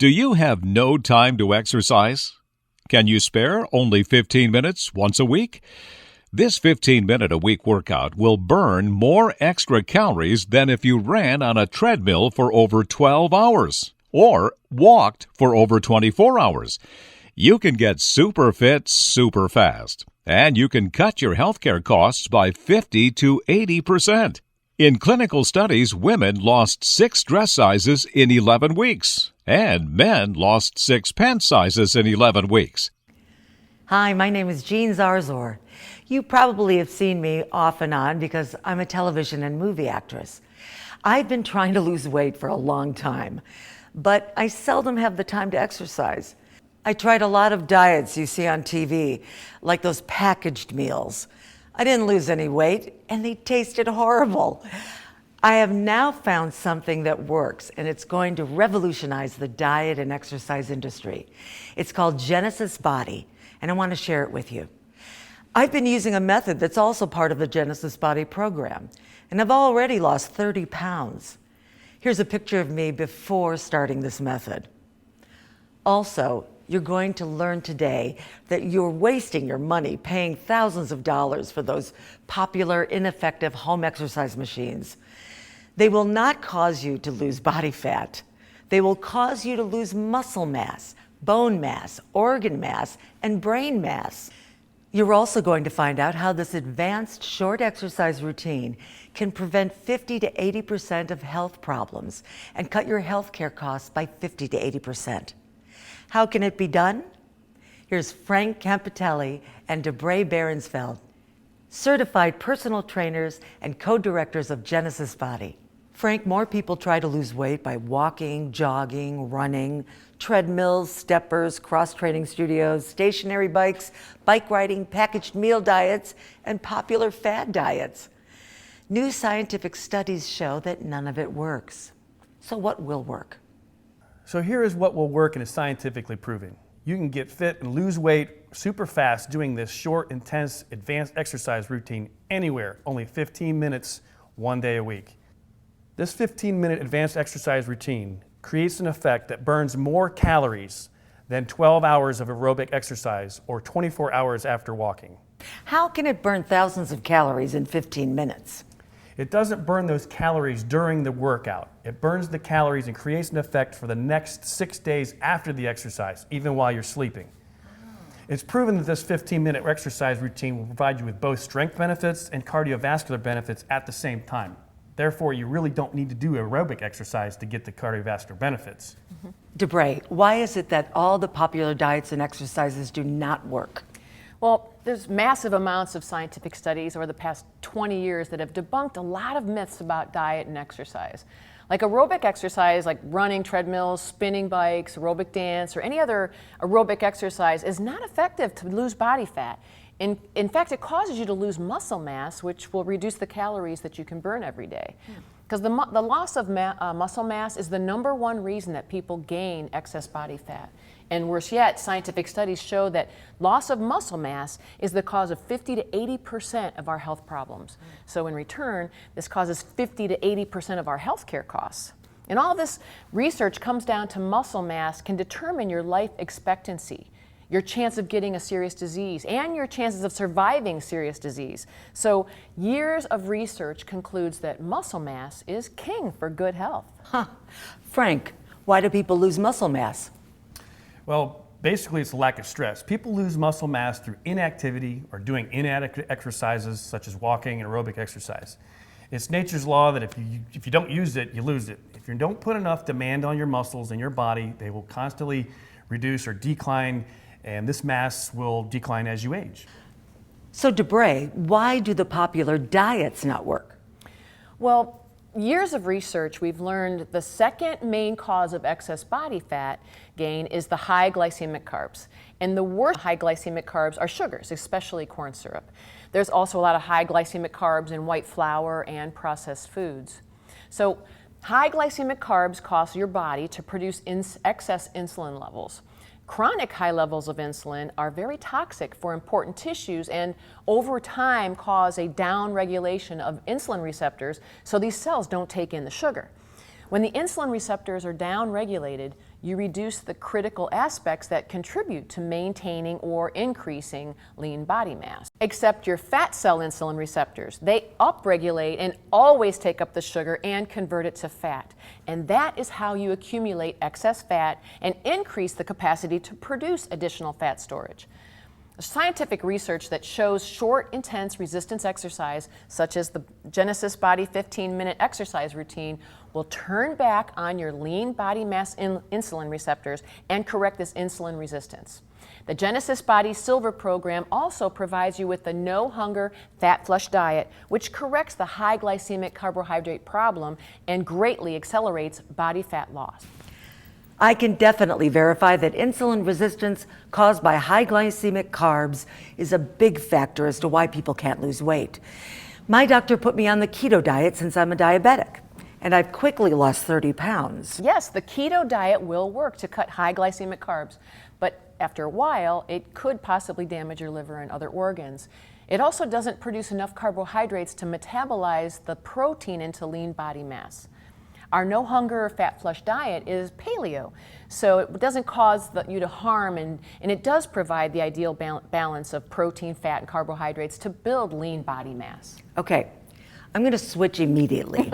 Do you have no time to exercise? Can you spare only 15 minutes once a week? This 15-minute-a-week workout will burn more extra calories than if you ran on a treadmill for over 12 hours or walked for over 24 hours. You can get super fit super fast, and you can cut your healthcare costs by 50 to 80%. In clinical studies, women lost 6 dress sizes in 11 weeks, and men lost 6 pant sizes in 11 weeks. Hi, my name is Jean Zarzor. You probably have seen me off and on because I'm a television and movie actress. I've been trying to lose weight for a long time, but I seldom have the time to exercise. I tried a lot of diets you see on TV, like those packaged meals. I didn't lose any weight, and they tasted horrible. I have now found something that works, and it's going to revolutionize the diet and exercise industry. It's called GenesisBODY, and I want to share it with you. I've been using a method that's also part of the GenesisBODY program, and I've already lost 30 pounds. Here's a picture of me before starting this method. Also, you're going to learn today that you're wasting your money paying thousands of dollars for those popular, ineffective home exercise machines. They will not cause you to lose body fat. They will cause you to lose muscle mass, bone mass, organ mass, and brain mass. You're also going to find out how this advanced short exercise routine can prevent 50 to 80% of health problems and cut your healthcare costs by 50 to 80%. How can it be done? Here's Frank Campitelli and Debray Berensfeld, certified personal trainers and co-directors of GenesisBODY. Frank, more people try to lose weight by walking, jogging, running, treadmills, steppers, cross-training studios, stationary bikes, bike riding, packaged meal diets, and popular fad diets. New scientific studies show that none of it works. So what will work? So here is what will work and is scientifically proven. You can get fit and lose weight super fast doing this short, intense, advanced exercise routine anywhere, only 15 minutes, 1 day a week. This 15-minute advanced exercise routine creates an effect that burns more calories than 12 hours of aerobic exercise or 24 hours after walking. How can it burn thousands of calories in 15 minutes? It doesn't burn those calories during the workout. It burns the calories and creates an effect for the next 6 days after the exercise, even while you're sleeping. It's proven that this 15-minute exercise routine will provide you with both strength benefits and cardiovascular benefits at the same time. Therefore, you really don't need to do aerobic exercise to get the cardiovascular benefits. Debray, why is it that all the popular diets and exercises do not work? Well, there's massive amounts of scientific studies over the past 20 years that have debunked a lot of myths about diet and exercise. Like aerobic exercise, like running, treadmills, spinning bikes, aerobic dance, or any other aerobic exercise is not effective to lose body fat. In fact, it causes you to lose muscle mass, which will reduce the calories that you can burn every day. Because the loss of muscle mass is the #1 reason that people gain excess body fat. And worse yet, scientific studies show that loss of muscle mass is the cause of 50 to 80% of our health problems. So in return, this causes 50 to 80% of our healthcare costs. And all this research comes down to muscle mass can determine your life expectancy, your chance of getting a serious disease, and your chances of surviving serious disease. So years of research concludes that muscle mass is king for good health. Frank, why do people lose muscle mass? Well, basically it's a lack of stress. People lose muscle mass through inactivity or doing inadequate exercises such as walking and aerobic exercise. It's nature's law that if you don't use it, you lose it. If you don't put enough demand on your muscles and your body, they will constantly reduce or decline, and this mass will decline as you age. So Debray, why do the popular diets not work? Well, years of research, we've learned the second main cause of excess body fat gain is the high glycemic carbs. And the worst high glycemic carbs are sugars, especially corn syrup. There's also a lot of high glycemic carbs in white flour and processed foods. So high glycemic carbs cause your body to produce excess insulin levels. Chronic high levels of insulin are very toxic for important tissues and over time cause a downregulation of insulin receptors so these cells don't take in the sugar. When the insulin receptors are downregulated, you reduce the critical aspects that contribute to maintaining or increasing lean body mass. Except your fat cell insulin receptors. They upregulate and always take up the sugar and convert it to fat. And that is how you accumulate excess fat and increase the capacity to produce additional fat storage. Scientific research that shows short, intense resistance exercise, such as the GenesisBODY 15-minute exercise routine, will turn back on your lean body mass insulin receptors and correct this insulin resistance. The GenesisBODY Silver program also provides you with the no-hunger, fat-flush diet, which corrects the high glycemic carbohydrate problem and greatly accelerates body fat loss. I can definitely verify that insulin resistance caused by high glycemic carbs is a big factor as to why people can't lose weight. My doctor put me on the keto diet since I'm a diabetic, and I've quickly lost 30 pounds. Yes, the keto diet will work to cut high glycemic carbs, but after a while, it could possibly damage your liver and other organs. It also doesn't produce enough carbohydrates to metabolize the protein into lean body mass. Our no hunger or fat flush diet is paleo, so it doesn't cause you to harm, and it does provide the ideal balance of protein, fat, and carbohydrates to build lean body mass. Okay, I'm going to switch immediately.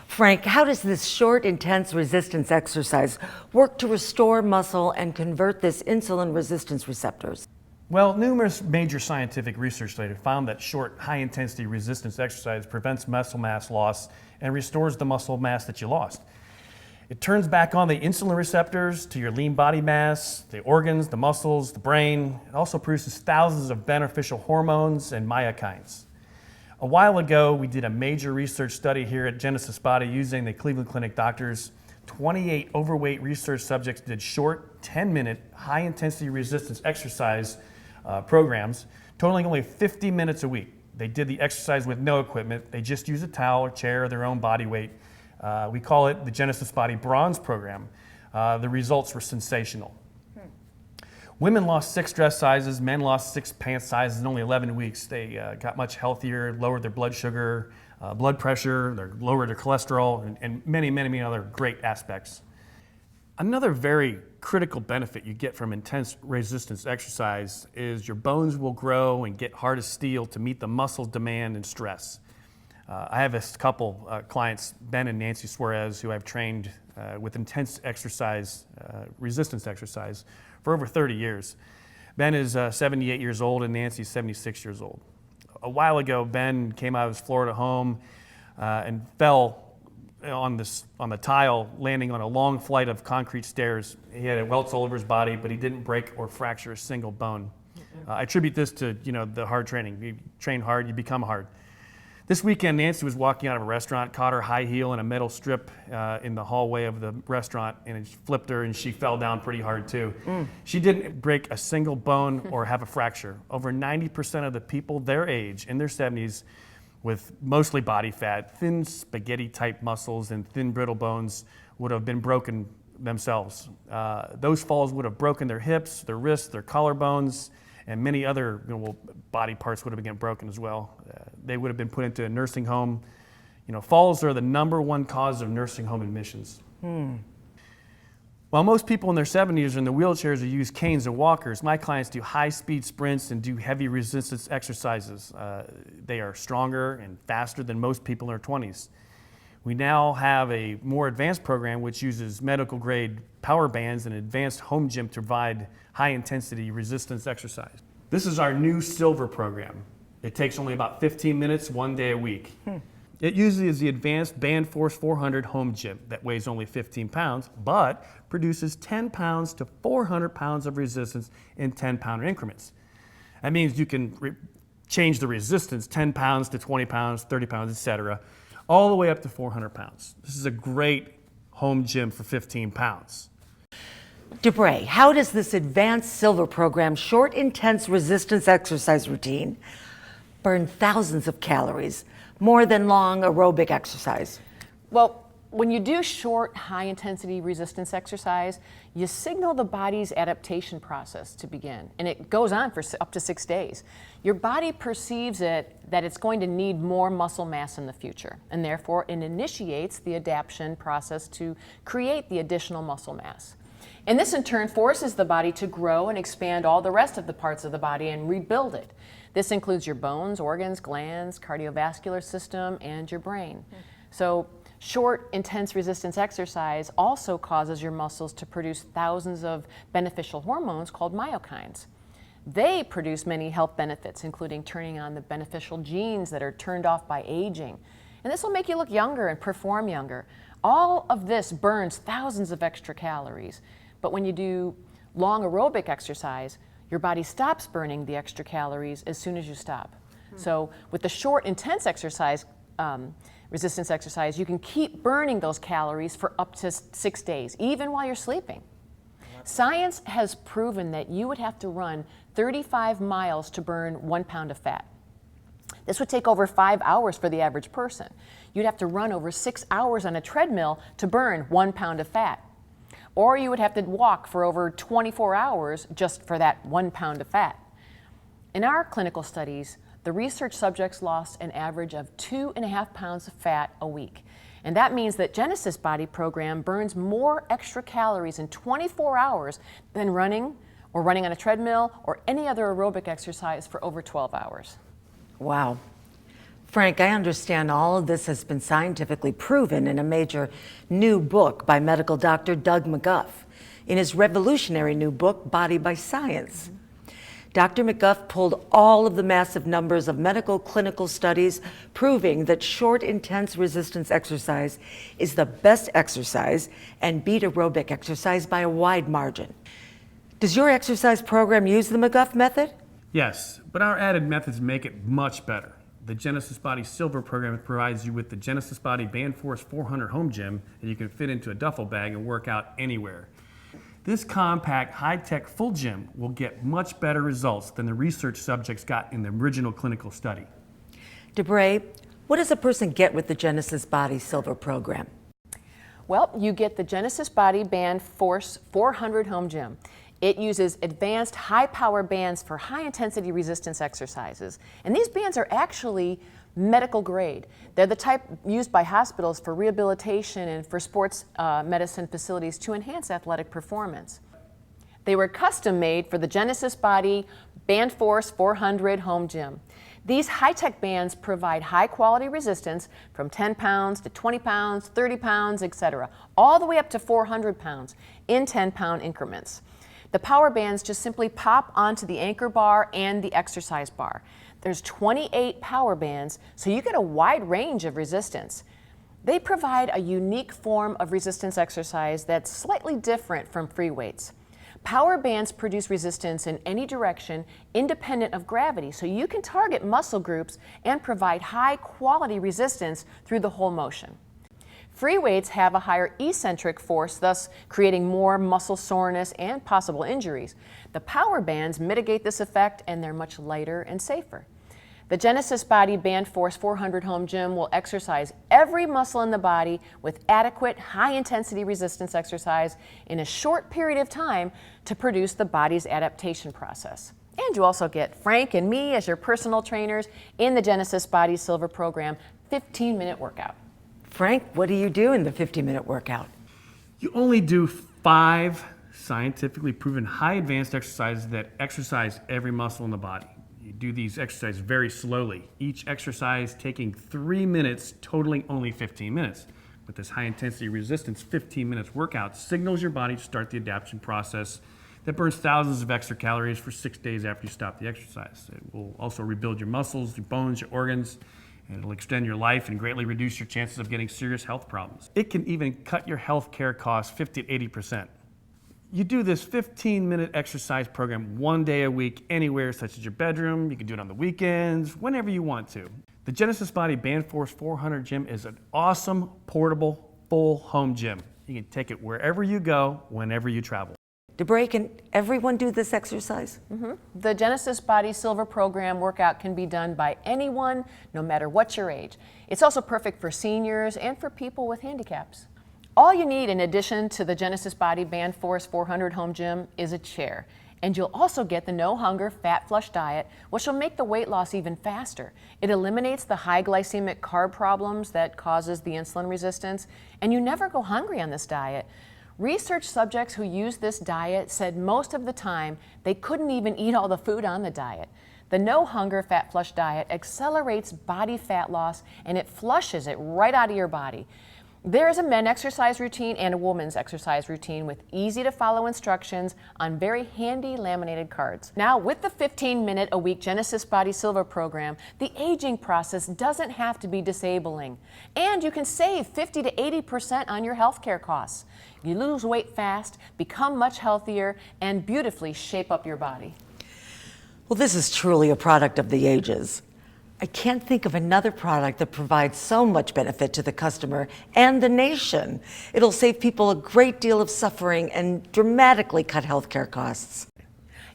Frank, how does this short, intense resistance exercise work to restore muscle and convert this insulin resistance receptors? Well, numerous major scientific research data found that short, high-intensity resistance exercise prevents muscle mass loss and restores the muscle mass that you lost. It turns back on the insulin receptors to your lean body mass, the organs, the muscles, the brain. It also produces thousands of beneficial hormones and myokines. A while ago, we did a major research study here at GenesisBODY using the Cleveland Clinic doctors. 28 overweight research subjects did short, 10-minute, high-intensity resistance exercise programs, totaling only 50 minutes a week. They did the exercise with no equipment. They just used a towel or chair or their own body weight. We call it the GenesisBODY Bronze program. The results were sensational. Women lost 6 dress sizes, men lost 6 pant sizes in only 11 weeks. They got much healthier, lowered their blood sugar, blood pressure, lowered their cholesterol, and many, many, many other great aspects. Another very critical benefit you get from intense resistance exercise is your bones will grow and get hard as steel to meet the muscle demand and stress. I have a couple clients, Ben and Nancy Suarez, who I've trained with intense exercise, resistance exercise, for over 30 years. Ben is 78 years old and Nancy's 76 years old. A while ago, Ben came out of his Florida home and fell on the tile, landing on a long flight of concrete stairs. He had welts all over his body, but he didn't break or fracture a single bone. I attribute this to the hard training. You train hard, you become hard. This weekend, Nancy was walking out of a restaurant, caught her high heel in a metal strip in the hallway of the restaurant, and it flipped her, and she fell down pretty hard too. She didn't break a single bone or have a fracture. Over 90% of the people their age, in their 70s, with mostly body fat, thin spaghetti-type muscles, and thin brittle bones would have been broken themselves. Those falls would have broken their hips, their wrists, their collarbones, and many other body parts would have been broken as well. They would have been put into a nursing home. Falls are the #1 cause of nursing home admissions. While most people in their 70s are in the wheelchairs or use canes or walkers, my clients do high-speed sprints and do heavy resistance exercises. They are stronger and faster than most people in their 20s. We now have a more advanced program which uses medical-grade power bands and advanced home gym to provide high-intensity resistance exercise. This is our new Silver program. It takes only about 15 minutes, 1 day a week. It uses the advanced Band Force 400 home gym that weighs only 15 pounds, but produces 10 pounds to 400 pounds of resistance in 10-pound increments. That means you can change the resistance 10 pounds to 20 pounds, 30 pounds, etc., all the way up to 400 pounds. This is a great home gym for 15 pounds. DeBray, how does this advanced Silver program short, intense resistance exercise routine burn thousands of calories, more than long aerobic exercise? Well, When you do short, high-intensity resistance exercise, you signal the body's adaptation process to begin, and it goes on for up to 6 days. Your body perceives that it's going to need more muscle mass in the future, and therefore it initiates the adaptation process to create the additional muscle mass. And this in turn forces the body to grow and expand all the rest of the parts of the body and rebuild it. This includes your bones, organs, glands, cardiovascular system, and your brain. So short, intense resistance exercise also causes your muscles to produce thousands of beneficial hormones called myokines. They produce many health benefits, including turning on the beneficial genes that are turned off by aging. And this will make you look younger and perform younger. All of this burns thousands of extra calories. But when you do long aerobic exercise, your body stops burning the extra calories as soon as you stop. So with the short, intense exercise, resistance exercise, you can keep burning those calories for up to 6 days, even while you're sleeping. Science has proven that you would have to run 35 miles to burn 1 pound of fat. This would take over 5 hours for the average person. You'd have to run over 6 hours on a treadmill to burn 1 pound of fat. Or you would have to walk for over 24 hours just for that 1 pound of fat. In our clinical studies, the research subjects lost an average of 2.5 pounds of fat a week. And that means that GenesisBODY program burns more extra calories in 24 hours than running on a treadmill or any other aerobic exercise for over 12 hours. Wow. Frank, I understand all of this has been scientifically proven in a major new book by medical doctor Doug McGuff in his revolutionary new book, Body by Science. Dr. McGuff pulled all of the massive numbers of medical clinical studies proving that short, intense resistance exercise is the best exercise and beat aerobic exercise by a wide margin. Does your exercise program use the McGuff method? Yes, but our added methods make it much better. The GenesisBODY Silver program provides you with the GenesisBODY BandForce 400 home gym that you can fit into a duffel bag and work out anywhere. This compact, high-tech full gym will get much better results than the research subjects got in the original clinical study. DeBray, what does a person get with the GenesisBODY Silver program? Well, you get the GenesisBODY BandForce 400 home gym. It uses advanced high-power bands for high-intensity resistance exercises. And these bands are actually medical grade. They're the type used by hospitals for rehabilitation and for sports medicine facilities to enhance athletic performance. They were custom made for the GenesisBODY BandForce 400 home gym. These high-tech bands provide high-quality resistance from 10 pounds to 20 pounds, 30 pounds, etc., all the way up to 400 pounds in 10-pound increments. The power bands just simply pop onto the anchor bar and the exercise bar. There's 28 power bands, so you get a wide range of resistance. They provide a unique form of resistance exercise that's slightly different from free weights. Power bands produce resistance in any direction independent of gravity, so you can target muscle groups and provide high-quality resistance through the whole motion. Free weights have a higher eccentric force, thus creating more muscle soreness and possible injuries. The power bands mitigate this effect, and they're much lighter and safer. The GenesisBODY BandForce 400 home gym will exercise every muscle in the body with adequate high-intensity resistance exercise in a short period of time to produce the body's adaptation process. And you also get Frank and me as your personal trainers in the GenesisBODY Silver program 15-minute workout. Frank, what do you do in the 50-minute workout? You only do 5 scientifically proven high advanced exercises that exercise every muscle in the body. You do these exercises very slowly, each exercise taking 3 minutes, totaling only 15 minutes. With this high intensity resistance 15 minutes workout signals your body to start the adaptation process that burns thousands of extra calories for 6 days after you stop the exercise. It will also rebuild your muscles, your bones, your organs, and it'll extend your life and greatly reduce your chances of getting serious health problems. It can even cut your health care costs 50 to 80%. You do this 15-minute exercise program 1 day a week anywhere, such as your bedroom. You can do it on the weekends, whenever you want to. The GenesisBODY BandForce 400 gym is an awesome, portable, full home gym. You can take it wherever you go, whenever you travel. DeBray, can everyone do this exercise? The GenesisBODY Silver Program workout can be done by anyone, no matter what your age. It's also perfect for seniors and for people with handicaps. All you need in addition to the GenesisBODY Band Force 400 Home Gym is a chair. And you'll also get the no hunger fat flush diet, which will make the weight loss even faster. It eliminates the high glycemic carb problems that causes the insulin resistance, and you never go hungry on this diet. Research subjects who used this diet said most of the time they couldn't even eat all the food on the diet. The no hunger fat flush diet accelerates body fat loss, and it flushes it right out of your body. There is a men's exercise routine and a woman's exercise routine with easy to follow instructions on very handy laminated cards. Now, with the 15-minute-a-week GenesisBODY Silver program, the aging process doesn't have to be disabling. And you can save 50 to 80% on your healthcare costs. You lose weight fast, become much healthier, and beautifully shape up your body. Well, this is truly a product of the ages. I can't think of another product that provides so much benefit to the customer and the nation. It'll save people a great deal of suffering and dramatically cut healthcare costs.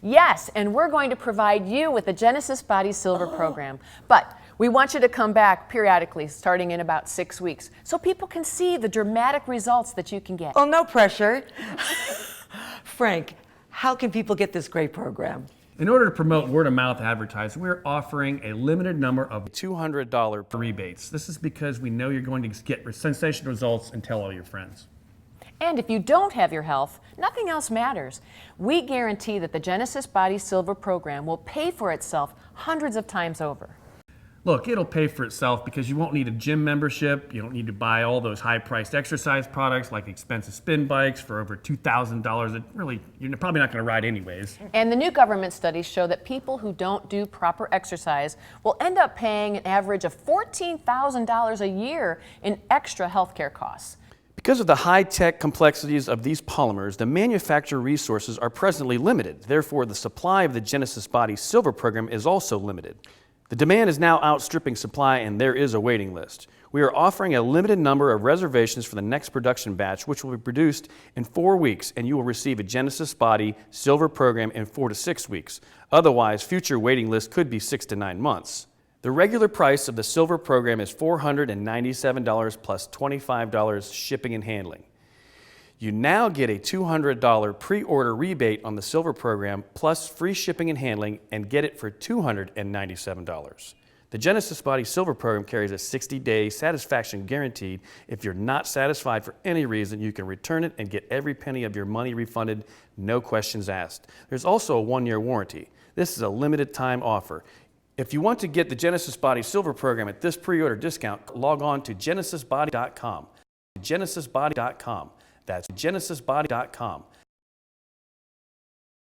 Yes, and we're going to provide you with the GenesisBODY Silver program. But we want you to come back periodically, starting in about 6 weeks, so people can see the dramatic results that you can get. Oh, no pressure. Frank, how can people get this great program? In order to promote word-of-mouth advertising, we're offering a limited number of $200 rebates. This is because we know you're going to get sensational results and tell all your friends. And if you don't have your health, nothing else matters. We guarantee that the GenesisBODY Silver program will pay for itself hundreds of times over. Look, it'll pay for itself because you won't need a gym membership. You don't need to buy all those high-priced exercise products like expensive spin bikes for over $2,000 that really you're probably not going to ride anyways. And the new government studies show that people who don't do proper exercise will end up paying an average of $14,000 a year in extra healthcare costs. Because of the high-tech complexities of these polymers, the manufacturer resources are presently limited. Therefore, the supply of the GenesisBODY Silver program is also limited. The demand is now outstripping supply, and there is a waiting list. We are offering a limited number of reservations for the next production batch, which will be produced in 4 weeks, and you will receive a GenesisBODY Silver program in 4 to 6 weeks. Otherwise, future waiting lists could be 6 to 9 months. The regular price of the Silver program is $497 plus $25 shipping and handling. You now get a $200 pre-order rebate on the Silver program plus free shipping and handling and get it for $297. The GenesisBODY Silver program carries a 60-day satisfaction guaranteed. If you're not satisfied for any reason, you can return it and get every penny of your money refunded, no questions asked. There's also a 1-year warranty. This is a limited time offer. If you want to get the GenesisBODY Silver program at this pre-order discount, log on to GenesisBODY.com. GenesisBODY.com. That's GenesisBODY.com.